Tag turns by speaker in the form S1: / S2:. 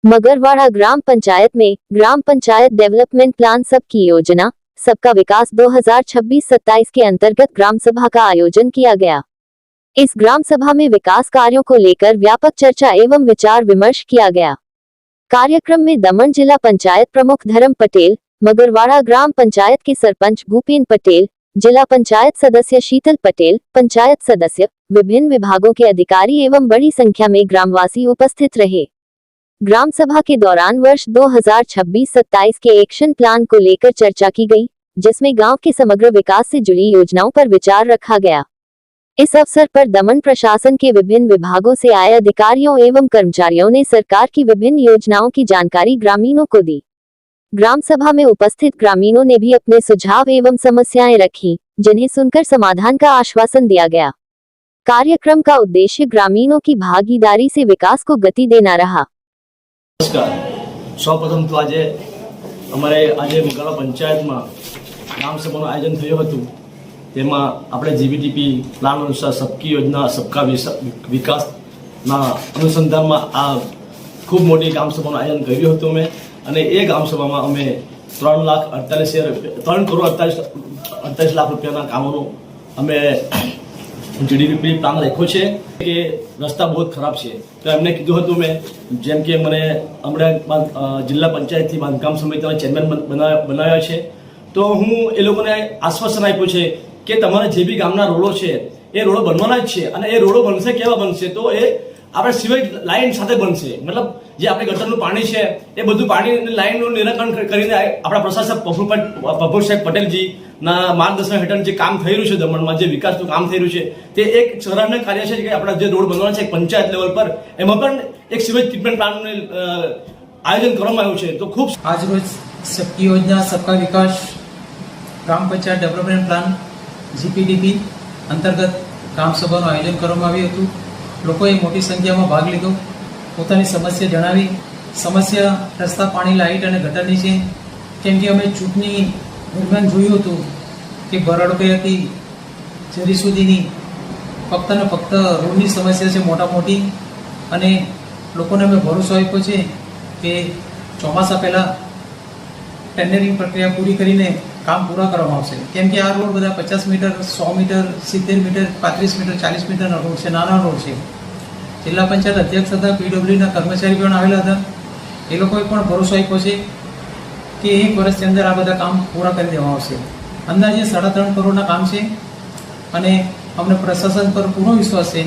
S1: मगरवाड़ा ग्राम पंचायत में ग्राम panchayat development plan सबकी योजना सबका विकास 2026-27 के अंतर्गत ग्राम सभा का आयोजन किया गया। इस ग्राम सभा में विकास कार्यों को लेकर व्यापक चर्चा एवं विचार विमर्श किया गया। कार्यक्रम में दमन जिला पंचायत प्रमुख धर्म पटेल, मगरवाड़ा ग्राम पंचायत के सरपंच भूपेन पटेल, जिला पंचायत सदस्य शीतल पटेल, पंचायत सदस्य, विभिन्न विभागों के अधिकारी एवं बड़ी संख्या में ग्रामवासी उपस्थित रहे। ग्राम सभा के दौरान वर्ष 2026-27 के एक्शन प्लान को लेकर चर्चा की गई, जिसमें गांव के समग्र विकास से जुड़ी योजनाओं पर विचार रखा गया। इस अवसर पर दमन प्रशासन के विभिन्न विभागों से आए अधिकारियों एवं कर्मचारियों ने सरकार की विभिन्न योजनाओं की जानकारी ग्रामीणों को दी। ग्राम सभा में उपस्थित ग्रामीणों ने भी अपने सुझाव एवं समस्याएं रखी, जिन्हें सुनकर समाधान का आश्वासन दिया गया। कार्यक्रम का उद्देश्य ग्रामीणों की भागीदारी से विकास को गति देना रहा।
S2: नमस्कार। સૌપ્રથમ તો આજે મગરવાડા પંચાયતમાં ગ્રામ સભાનું આયોજન થયું હતું। તેમાં આપણે જીબીટીપી પ્લાન અનુસાર સબકી યોજના સબકા વિકાસના અનુસંધાનમાં આ ખૂબ મોટી ગ્રામ સભાનું આયોજન કર્યું હતું અમે, અને એ ગ્રામ સભામાં અમે 3 કરોડ 48 લાખ રૂપિયાના કામોનું અમે જીડીપી પ્લાન રાખ્યો છે કે રસ્તા બહુ ખરાબ છે, તો એમને કીધું હતું મેં, જેમ કે મને હમણાં જિલ્લા પંચાયતથી બાંધકામ સમિતિના ચેરમેન બનાવ્યા છે, તો હું એ લોકોને આશ્વાસન આપ્યું છે કે તમારા જે બી ગામના રોડો છે એ રોડો બનવાના જ છે, અને એ રોડો બનશે કેવા બનશે, તો એ આપણે સિવેજ લાઇન સાથે બનશે। મતલબ જે આપણે ગટરનું પાણી છે એ બધું પાણીની લાઇનનું નિરાકરણ કરીને આપણા પ્રશાસક પ્રફુલ સાહેબ પટેલજીના માર્ગદર્શન હેઠળ જે કામ થઈ રહ્યું છે દમણમાં, જે વિકાસનું કામ થઈ રહ્યું છે, તે એક સરાહનીય કાર્ય છે કે આપણા જે રોડ બનવાના છે પંચાયત લેવલ પર, એમાં પણ એક સિવેજ ટ્રીટમેન્ટ પ્લાનનું આયોજન કરવામાં આવ્યું છે। તો ખૂબ
S3: આજરોજ સબકી યોજના સબકા વિકાસ ગ્રામ પંચાયત ડેવલપમેન્ટ પ્લાન જીપીડીપી અંતર્ગત ગ્રામ સભાનું આયોજન કરવામાં આવ્યું હતું। લોકોએ મોટી સંખ્યામાં ભાગ લીધો, પોતાની સમસ્યા જણાવી। સમસ્યા રસ્તા, પાણી, લાઇટ અને ગટરની છે, કેમ કે અમે ચૂંટણી દરમિયાન જોયું હતું કે બરડપેથી ઝરી સુધીની ફક્ત ને ફક્ત રોડની સમસ્યા છે મોટા મોટી, અને લોકોને અમે ભરોસો આપ્યો છે કે ચોમાસા પહેલાં ટેન્ડરિંગ પ્રક્રિયા પૂરી કરીને કામ પૂરા કરવામાં આવશે, કેમ કે આ રોડ બધા 50 મીટર, 100 મીટર, 70 મીટર, 35 મીટર, 40 મીટરના રોડ છે, નાના રોડ છે। જિલ્લા પંચાયત અધ્યક્ષ હતા, પીડબ્લ્યુના કર્મચારી પણ આવેલા હતા, એ લોકોએ પણ ભરોસો આપ્યો છે કે 1 વર્ષની અંદર આ બધા કામ પૂરા કરી દેવામાં આવશે। અંદાજે 3.5 કરોડના કામ છે, અને અમને પ્રશાસન પર પૂરો વિશ્વાસ છે